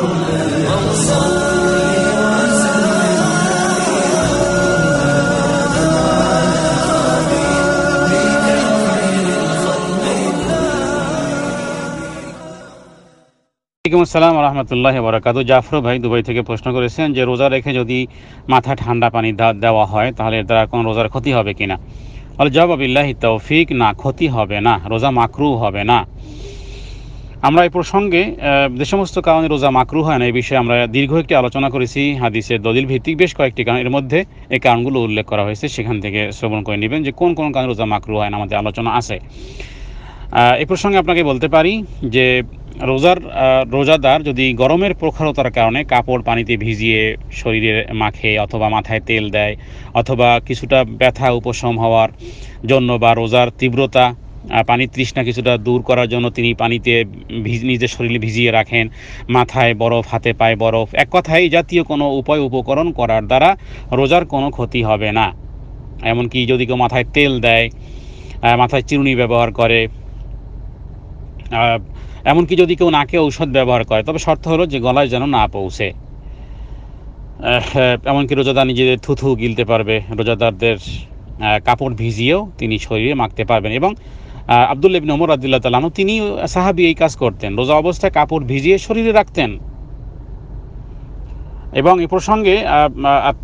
আসসালামু আলাইকুম রহমতুল্লাহি ওয়া বারাকাতুহু। জাফর ভাই দুবাই থেকে প্রশ্ন করেছেন যে রোজা রেখে যদি মাথায় ঠান্ডা পানি দেওয়া হয় তাহলে এর দ্বারা কোনো রোজার ক্ষতি হবে কিনা। আল জবাব বিল্লাহি তৌফিক, না, ক্ষতি হবে না, রোজা মাকরুহ হবে না। আমরা এই প্রসঙ্গে যে সমস্ত কারণে রোজা মাকরুহ হয় না এই বিষয়ে আমরা দীর্ঘ একটি আলোচনা করেছি, হাদিসের দলিল ভিত্তিক বেশ কয়েকটি কারণ, এর মধ্যে এই কারণগুলো উল্লেখ করা হয়েছে, সেখান থেকে শ্রবণ করে নেবেন যে কোন কোন কারণে রোজা মাকরুহ হয় না, আমাদের আলোচনা আছে। এই প্রসঙ্গে আপনাকে বলতে পারি যে রোজাদার যদি গরমের প্রখরতার কারণে কাপড় পানিতে ভিজিয়ে শরীরে মাখে অথবা মাথায় তেল দেয় অথবা কিছুটা ব্যথা উপশম হওয়ার জন্য বা রোজার তীব্রতা পানির তৃষ্ণা কিছুটা দূর করার জন্য তিনি পানিতে নিজের শরীরে ভিজিয়ে রাখেন, মাথায় বরফ, হাতে পায়ে বরফ, এক কথায় এই জাতীয় কোনো উপকরণ করার দ্বারা রোজার কোনো ক্ষতি হবে না। এমনকি যদি কেউ মাথায় তেল দেয়, মাথায় চিরুনি ব্যবহার করে, এমনকি যদি কেউ নাকে ঔষধ ব্যবহার করে, তবে শর্ত হলো যে গলায় যেন না পৌঁছে। এমনকি রোজাদার নিজেদের থুথু গিলতে পারবে, রোজাদারদের কাপড় ভিজিয়েও তিনি শরীরে মাখতে পারবেন। এবং আব্দুল্লাহ ইবনে ওমর রাদিয়াল্লাহু তাআলা আনহু তিনি সাহাবী এই কাজ করতেন, রোজা অবস্থায় কাপড় ভিজিয়ে শরীরে রাখতেন। এবং এই প্রসঙ্গে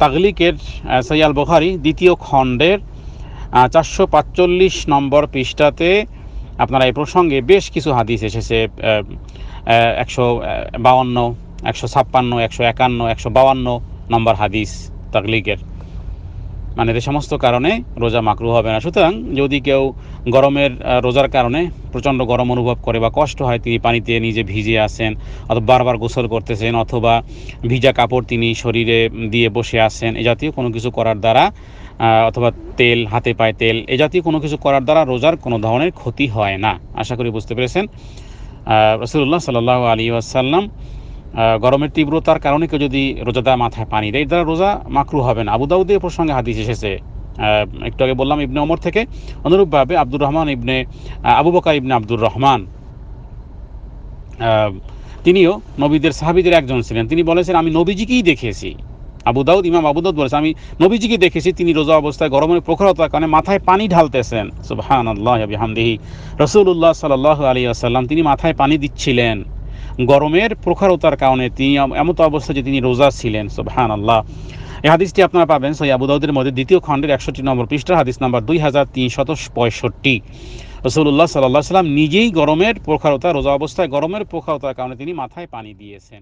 তাগলিকের সহিহ আল বুখারী ২য় খণ্ডের 445 নম্বর পৃষ্ঠাতে আপনারা এই প্রসঙ্গে বেশ কিছু হাদিস এসেছে, 152, 156, 151, 152 নম্বর হাদিস তাগলিকের, মানে এই সমস্ত কারণে রোজা মাকরুহ হবে না। সুতরাং যদি কেউ গরমের রোজার কারণে প্রচণ্ড গরম অনুভব করে বা কষ্ট হয়, তিনি পানিতে নিজে ভিজে আসেন অথবা বারবার গোসল করতেছেন অথবা ভিজা কাপড় তিনি শরীরে দিয়ে বসে আসেন, এ জাতীয় কোনো কিছু করার দ্বারা অথবা তেল, হাতে পায়ে তেল, এ জাতীয় কোনো কিছু করার দ্বারা রোজার কোনো ধরনের ক্ষতি হয় না। আশা করি বুঝতে পেরেছেন। রাসূলুল্লাহ সাল্লাল্লাহু আলাইহি ওয়াসাল্লাম গরমের তীব্রতার কারণে কেউ যদি রোজাদার মাথায় পানি দেয়, এর দ্বারা রোজা মাকরুহ হবে না। আবু দাউদে এ প্রসঙ্গে হাদিস এসেছে, একটু আগে বললাম ইবনে ওমর থেকে। অনুরূপভাবে আবু বকর ইবনে আব্দুর রহমান, তিনিও নবীদের সাহাবীদের একজন ছিলেন। তিনি বলেছেন, আমি নবীজিকেই দেখেছি। ইমাম আবু দাউদ বলেছেন, আমি নবীজিকে দেখেছি তিনি রোজা অবস্থায় গরমের প্রখরতার কারণে মাথায় পানি ঢালতেছেন। সুবহানাল্লাহি ওয়া বিহামদিহি। রাসূলুল্লাহ সাল্লাল্লাহু আলাইহি ওয়াসাল্লাম তিনি মাথায় পানি দিচ্ছিলেন গরমের প্রখরতার কারণে, তিনি এমত অবস্থা যে তিনি রোজা ছিলেন। সুবহানাল্লাহ। এই হাদিসটি আপনারা পাবেন সহিহ আবু দাউদের মধ্যে 2য় খণ্ডের 61 নম্বর পৃষ্ঠা, হাদিস নাম্বার 2365। রাসূলুল্লাহ সাল্লাল্লাহু আলাইহি ওয়াসাল্লাম নিজেই রোজা অবস্থায় গরমের প্রখরতার কারণে তিনি মাথায় পানি দিয়েছেন।